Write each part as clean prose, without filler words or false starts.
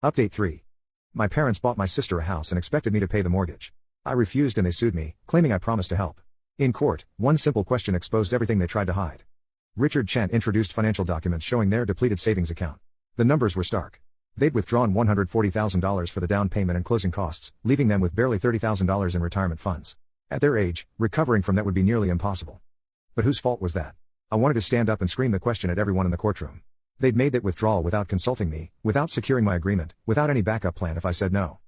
Update 3. My parents bought my sister a house and expected me to pay the mortgage. I refused and they sued me, claiming I promised to help. In court, one simple question exposed everything they tried to hide. Richard Chen introduced financial documents showing their depleted savings account. The numbers were stark. They'd withdrawn $140,000 for the down payment and closing costs, leaving them with barely $30,000 in retirement funds. At their age, recovering from that would be nearly impossible. But whose fault was that? I wanted to stand up and scream the question at everyone in the courtroom. They'd made that withdrawal without consulting me, without securing my agreement, without any backup plan if I said no.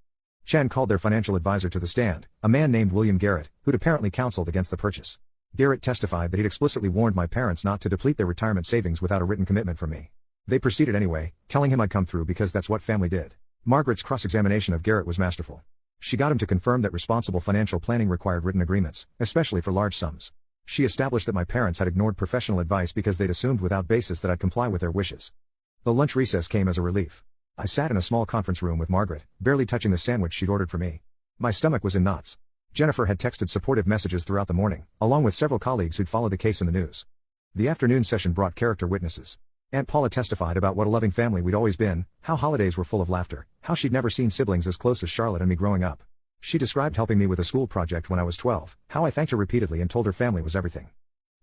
Chen called their financial advisor to the stand, a man named William Garrett, who'd apparently counseled against the purchase. Garrett testified that he'd explicitly warned my parents not to deplete their retirement savings without a written commitment from me. They proceeded anyway, telling him I'd come through because that's what family did. Margaret's cross-examination of Garrett was masterful. She got him to confirm that responsible financial planning required written agreements, especially for large sums. She established that my parents had ignored professional advice because they'd assumed without basis that I'd comply with their wishes. The lunch recess came as a relief. I sat in a small conference room with Margaret, barely touching the sandwich she'd ordered for me. My stomach was in knots. Jennifer had texted supportive messages throughout the morning, along with several colleagues who'd followed the case in the news. The afternoon session brought character witnesses. Aunt Paula testified about what a loving family we'd always been, how holidays were full of laughter, how she'd never seen siblings as close as Charlotte and me growing up. She described helping me with a school project when I was 12, how I thanked her repeatedly and told her family was everything.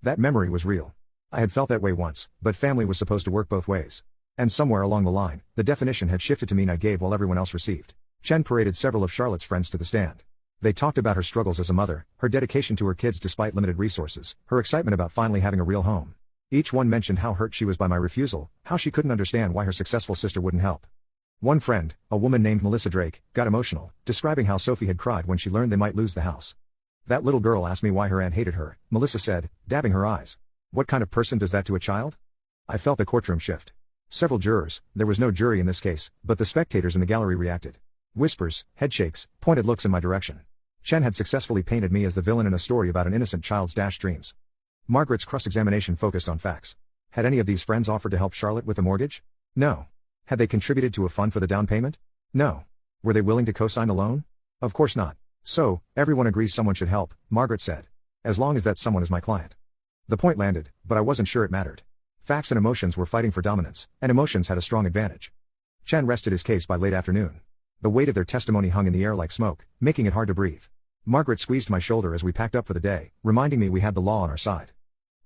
That memory was real. I had felt that way once, but family was supposed to work both ways. And somewhere along the line, the definition had shifted to mean I gave while everyone else received. Chen paraded several of Charlotte's friends to the stand. They talked about her struggles as a mother, her dedication to her kids despite limited resources, her excitement about finally having a real home. Each one mentioned how hurt she was by my refusal, how she couldn't understand why her successful sister wouldn't help. One friend, a woman named Melissa Drake, got emotional, describing how Sophie had cried when she learned they might lose the house. That little girl asked me why her aunt hated her, Melissa said, dabbing her eyes. What kind of person does that to a child? I felt the courtroom shift. Several jurors, there was no jury in this case, but the spectators in the gallery reacted. Whispers, headshakes, pointed looks in my direction. Chen had successfully painted me as the villain in a story about an innocent child's dreams. Margaret's cross-examination focused on facts. Had any of these friends offered to help Charlotte with the mortgage? No. Had they contributed to a fund for the down payment? No. Were they willing to co-sign the loan? Of course not. So, everyone agrees someone should help, Margaret said. As long as that someone is my client. The point landed, but I wasn't sure it mattered. Facts and emotions were fighting for dominance, and emotions had a strong advantage. Chen rested his case by late afternoon. The weight of their testimony hung in the air like smoke, making it hard to breathe. Margaret squeezed my shoulder as we packed up for the day, reminding me we had the law on our side.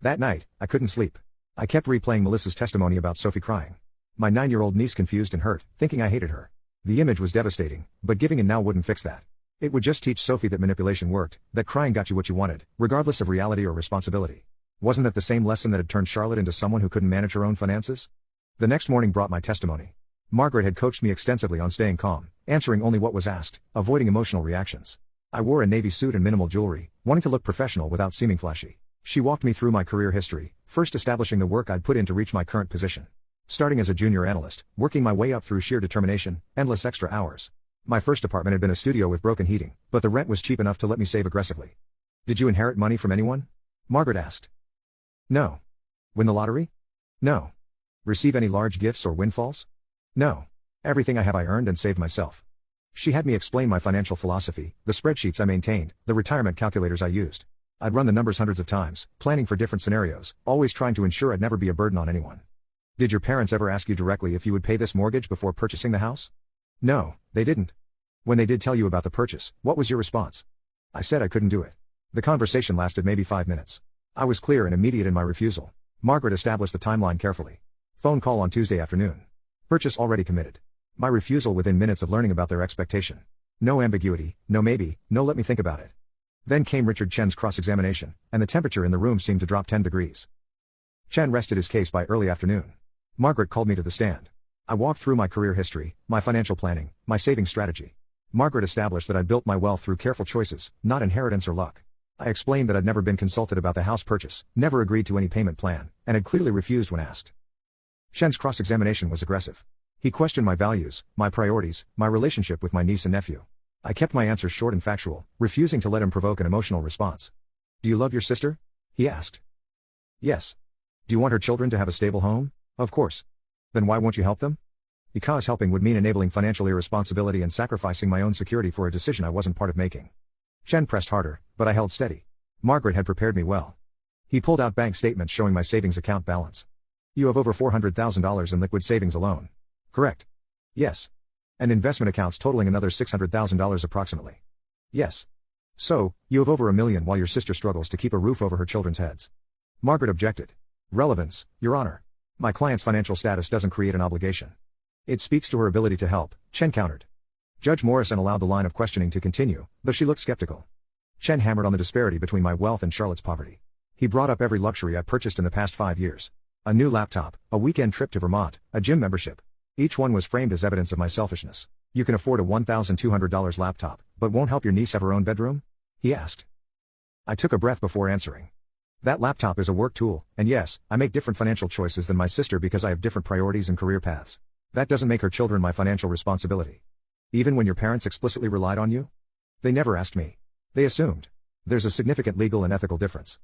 That night, I couldn't sleep. I kept replaying Melissa's testimony about Sophie crying. My 9-year-old niece confused and hurt, thinking I hated her. The image was devastating, but giving in now wouldn't fix that. It would just teach Sophie that manipulation worked, that crying got you what you wanted, regardless of reality or responsibility. Wasn't that the same lesson that had turned Charlotte into someone who couldn't manage her own finances? The next morning brought my testimony. Margaret had coached me extensively on staying calm, answering only what was asked, avoiding emotional reactions. I wore a navy suit and minimal jewelry, wanting to look professional without seeming flashy. She walked me through my career history, first establishing the work I'd put in to reach my current position. Starting as a junior analyst, working my way up through sheer determination, endless extra hours. My first apartment had been a studio with broken heating, but the rent was cheap enough to let me save aggressively. Did you inherit money from anyone? Margaret asked. No. Win the lottery? No. Receive any large gifts or windfalls? No. Everything I have I earned and saved myself. She had me explain my financial philosophy, the spreadsheets I maintained, the retirement calculators I used. I'd run the numbers hundreds of times, planning for different scenarios, always trying to ensure I'd never be a burden on anyone. Did your parents ever ask you directly if you would pay this mortgage before purchasing the house? No, they didn't. When they did tell you about the purchase, what was your response? I said I couldn't do it. The conversation lasted maybe 5 minutes. I was clear and immediate in my refusal. Margaret established the timeline carefully. Phone call on Tuesday afternoon. Purchase already committed. My refusal within minutes of learning about their expectation. No ambiguity, no maybe, no let me think about it. Then came Richard Chen's cross-examination, and the temperature in the room seemed to drop 10 degrees. Chen rested his case by early afternoon. Margaret called me to the stand. I walked through my career history, my financial planning, my saving strategy. Margaret established that I'd built my wealth through careful choices, not inheritance or luck. I explained that I'd never been consulted about the house purchase, never agreed to any payment plan, and had clearly refused when asked. Chen's cross-examination was aggressive. He questioned my values, my priorities, my relationship with my niece and nephew. I kept my answers short and factual, refusing to let him provoke an emotional response. Do you love your sister? He asked. Yes. Do you want her children to have a stable home? Of course. Then why won't you help them? Because helping would mean enabling financial irresponsibility and sacrificing my own security for a decision I wasn't part of making. Chen pressed harder, but I held steady. Margaret had prepared me well. He pulled out bank statements showing my savings account balance. You have over $400,000 in liquid savings alone. Correct. Yes. And investment accounts totaling another $600,000 approximately. Yes. So, you have over $1 million while your sister struggles to keep a roof over her children's heads. Margaret objected. Relevance, Your Honor. My client's financial status doesn't create an obligation. It speaks to her ability to help, Chen countered. Judge Morrison allowed the line of questioning to continue, though she looked skeptical. Chen hammered on the disparity between my wealth and Charlotte's poverty. He brought up every luxury I purchased in the past 5 years. A new laptop, a weekend trip to Vermont, a gym membership. Each one was framed as evidence of my selfishness. You can afford a $1,200 laptop, but won't help your niece have her own bedroom? He asked. I took a breath before answering. That laptop is a work tool, and yes, I make different financial choices than my sister because I have different priorities and career paths. That doesn't make her children my financial responsibility. Even when your parents explicitly relied on you? They never asked me. They assumed. There's a significant legal and ethical difference.